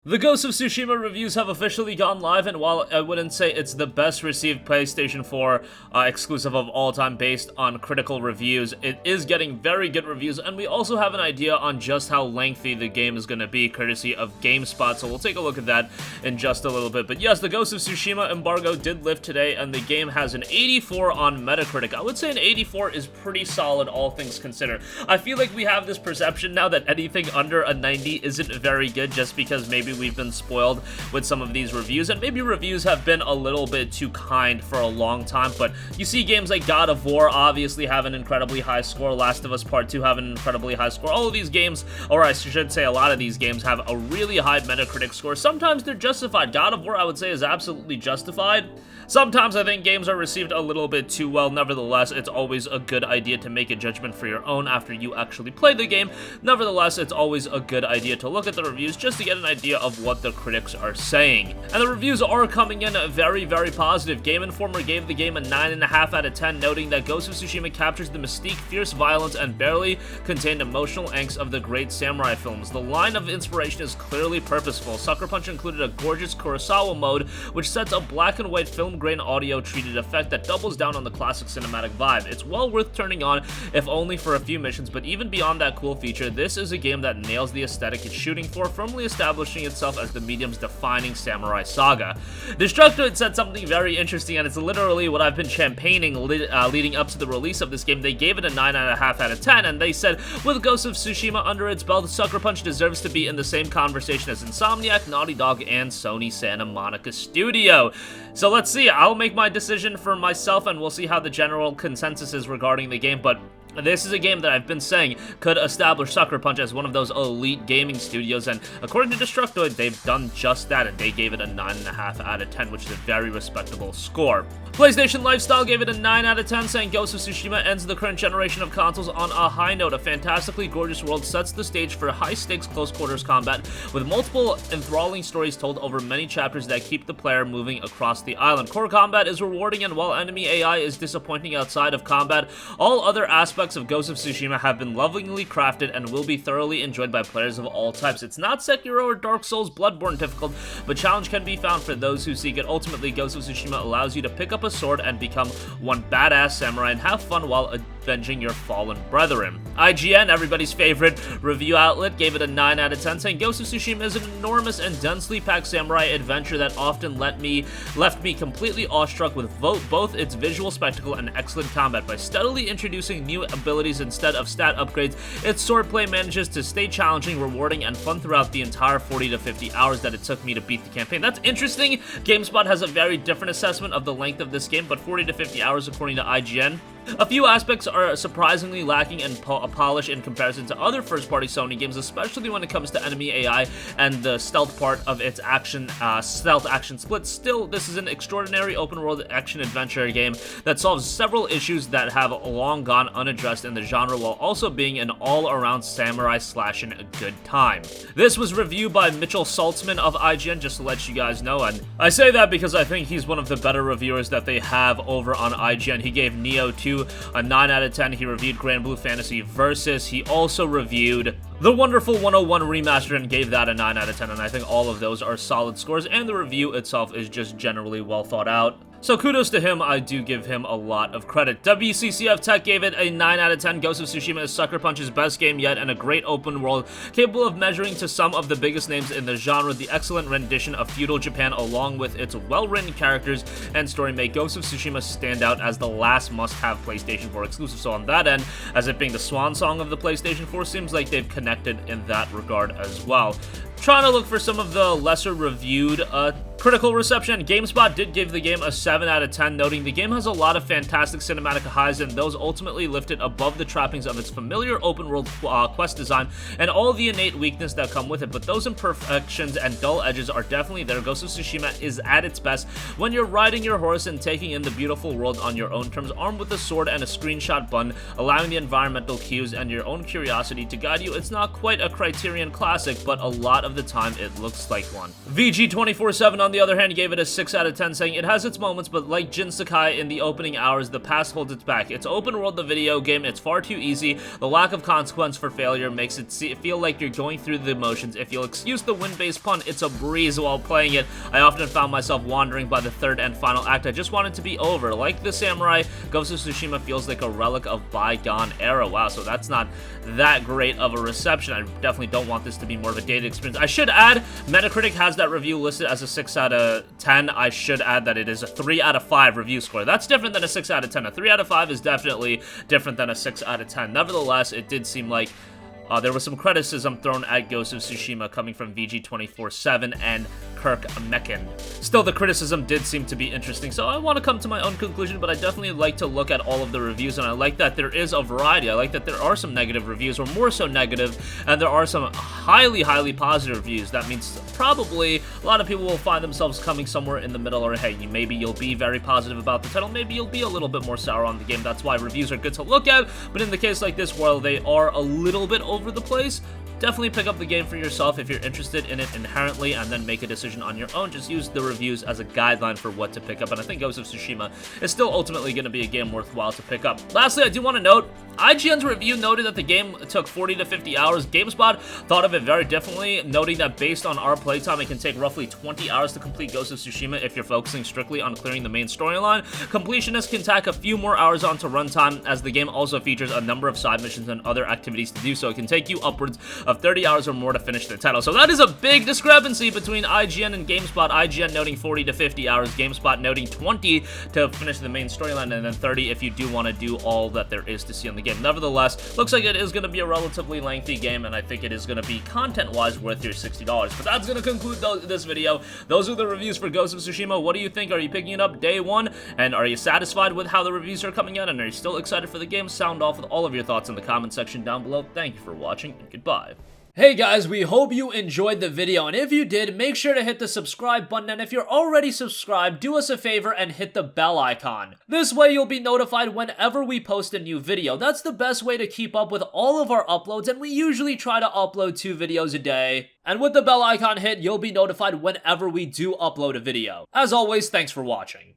The Ghost of Tsushima reviews have officially gone live, and while I wouldn't say it's the best received PlayStation 4 exclusive of all time based on critical reviews, it is getting very good reviews, and we also have an idea on just how lengthy the game is going to be, courtesy of GameSpot, so we'll take a look at that in just a little bit. But yes, the Ghost of Tsushima embargo did lift today, and the game has an 84 on Metacritic. I would say an 84 is pretty solid, all things considered. I feel like we have this perception now that anything under a 90 isn't very good, just because maybe we've been spoiled with some of these reviews, and maybe reviews have been a little bit too kind for a long time. But you see games like God of War obviously have an incredibly high score, Last of Us Part 2 have an incredibly high score. All of these games, or I should say a lot of these games, have a really high Metacritic score. Sometimes they're justified. God of War, I would say, is absolutely justified. Sometimes I think games are received a little bit too well. Nevertheless, it's always a good idea to make a judgment for your own after you actually play the game. Nevertheless, it's always a good idea to look at the reviews just to get an idea of what the critics are saying. And the reviews are coming in very, very positive. Game Informer gave the game a 9.5 out of 10, noting that Ghost of Tsushima captures the mystique, fierce violence, and barely contained emotional angst of the great samurai films. The line of inspiration is clearly purposeful. Sucker Punch included a gorgeous Kurosawa mode, which sets a black and white film grain audio treated effect that doubles down on the classic cinematic vibe. It's well worth turning on, if only for a few missions, but even beyond that cool feature, this is a game that nails the aesthetic it's shooting for, firmly establishing itself as the medium's defining samurai saga. Destructoid said something very interesting, and it's literally what I've been champagning leading up to the release of this game. They gave it a 9.5 out of 10, and they said, with Ghost of Tsushima under its belt, Sucker Punch deserves to be in the same conversation as Insomniac, Naughty Dog, and Sony Santa Monica Studio. So let's see. I'll make my decision for myself, and we'll see how the general consensus is regarding the game, but this is a game that I've been saying could establish Sucker Punch as one of those elite gaming studios, and according to Destructoid, they've done just that, and they gave it a 9.5 out of 10, which is a very respectable score. PlayStation Lifestyle gave it a 9 out of 10, saying Ghost of Tsushima ends the current generation of consoles on a high note. A fantastically gorgeous world sets the stage for high-stakes close-quarters combat, with multiple enthralling stories told over many chapters that keep the player moving across the island. Core combat is rewarding, and while enemy AI is disappointing outside of combat, all other aspects of Ghost of Tsushima have been lovingly crafted and will be thoroughly enjoyed by players of all types. It's not Sekiro or Dark Souls Bloodborne difficult, but challenge can be found for those who seek it. Ultimately, Ghost of Tsushima allows you to pick up a sword and become one badass samurai and have fun while avenging your fallen brethren. IGN, everybody's favorite review outlet, gave it a 9 out of 10, saying Ghost of Tsushima is an enormous and densely packed samurai adventure that often left me completely awestruck with both its visual spectacle and excellent combat. By steadily introducing new abilities instead of stat upgrades, its swordplay manages to stay challenging, rewarding, and fun throughout the entire 40 to 50 hours that it took me to beat the campaign. That's interesting. GameSpot has a very different assessment of the length of this game, but 40 to 50 hours according to IGN. A few aspects are surprisingly lacking in polish in comparison to other first-party Sony games, especially when it comes to enemy AI and the stealth part of its stealth action split. Still, this is an extraordinary open-world action-adventure game that solves several issues that have long gone unaddressed in the genre, while also being an all-around samurai slashing a good time. This was reviewed by Mitchell Saltzman of IGN, just to let you guys know, and I say that because I think he's one of the better reviewers that they have over on IGN. He gave Neo 2 a 9 out of 10. He reviewed Grand Blue Fantasy Versus. He also reviewed The Wonderful 101 Remastered and gave that a 9 out of 10, and I think all of those are solid scores, and the review itself is just generally well thought out. So kudos to him, I do give him a lot of credit. WCCF Tech gave it a 9 out of 10. Ghost of Tsushima is Sucker Punch's best game yet, and a great open world, capable of measuring to some of the biggest names in the genre. The excellent rendition of feudal Japan, along with its well-written characters and story, make Ghost of Tsushima stand out as the last must-have PlayStation 4 exclusive. So on that end, as it being the swan song of the PlayStation 4, seems like they've connected in that regard as well. Trying to look for some of the lesser reviewed critical reception. GameSpot did give the game a 7 out of 10, noting the game has a lot of fantastic cinematic highs, and those ultimately lift it above the trappings of its familiar open-world quest design and all the innate weakness that come with it, but those imperfections and dull edges are definitely there. Ghost of Tsushima is at its best when you're riding your horse and taking in the beautiful world on your own terms, armed with a sword and a screenshot button, allowing the environmental cues and your own curiosity to guide you. It's not quite a Criterion classic, but a lot of the time it looks like one. VG247 on the other hand, gave it a 6 out of 10, saying it has its moments, but like Jin Sakai in the opening hours, the past holds its back. It's open world, the video game, it's far too easy. The lack of consequence for failure makes it feel like you're going through the motions. If you'll excuse the wind-based pun, it's a breeze while playing it. I often found myself wandering by the third and final act. I just want it to be over. Like the Samurai, Ghost of Tsushima feels like a relic of bygone era. Wow, so that's not that great of a reception. I definitely don't want this to be more of a dated experience. I should add, Metacritic has that review listed as a 6 out of 10. I should add that it is a 3 out of 5 review score. That's different than a 6 out of 10. A 3 out of 5 is definitely different than a 6 out of 10. Nevertheless, it did seem like there was some criticism thrown at Ghost of Tsushima coming from VG247 and Kirk Mecken. Still, the criticism did seem to be interesting, so I want to come to my own conclusion, but I definitely like to look at all of the reviews, and I like that there is a variety. I like that there are some negative reviews, or more so negative, and there are some highly, highly positive reviews. That means probably a lot of people will find themselves coming somewhere in the middle, or hey, maybe you'll be very positive about the title, maybe you'll be a little bit more sour on the game. That's why reviews are good to look at, but in the case like this, while they are a little bit over the place, definitely pick up the game for yourself if you're interested in it inherently, and then make a decision on your own. Just use the reviews as a guideline for what to pick up, and I think Ghost of Tsushima is still ultimately going to be a game worthwhile to pick up. Lastly, I do want to note, IGN's review noted that the game took 40 to 50 hours. GameSpot thought of it very differently, noting that based on our playtime, it can take roughly 20 hours to complete Ghost of Tsushima if you're focusing strictly on clearing the main storyline. Completionists can tack a few more hours onto runtime, as the game also features a number of side missions and other activities to do so. It can take you upwards of 30 hours or more to finish the title. So that is a big discrepancy between IGN and GameSpot. IGN noting 40 to 50 hours, GameSpot noting 20 to finish the main storyline, and then 30 if you do want to do all that there is to see on the game. Nevertheless, looks like it is going to be a relatively lengthy game, and I think it is going to be content-wise worth your $60. But that's going to conclude this video. Those are the reviews for Ghost of Tsushima. What do you think? Are you picking it up day one? And are you satisfied with how the reviews are coming out? And are you still excited for the game? Sound off with all of your thoughts in the comment section down below. Thank you for watching, and goodbye. Hey guys, we hope you enjoyed the video, and if you did, make sure to hit the subscribe button, and if you're already subscribed, do us a favor and hit the bell icon. This way you'll be notified whenever we post a new video. That's the best way to keep up with all of our uploads, and we usually try to upload 2 videos a day. And with the bell icon hit, you'll be notified whenever we do upload a video. As always, thanks for watching.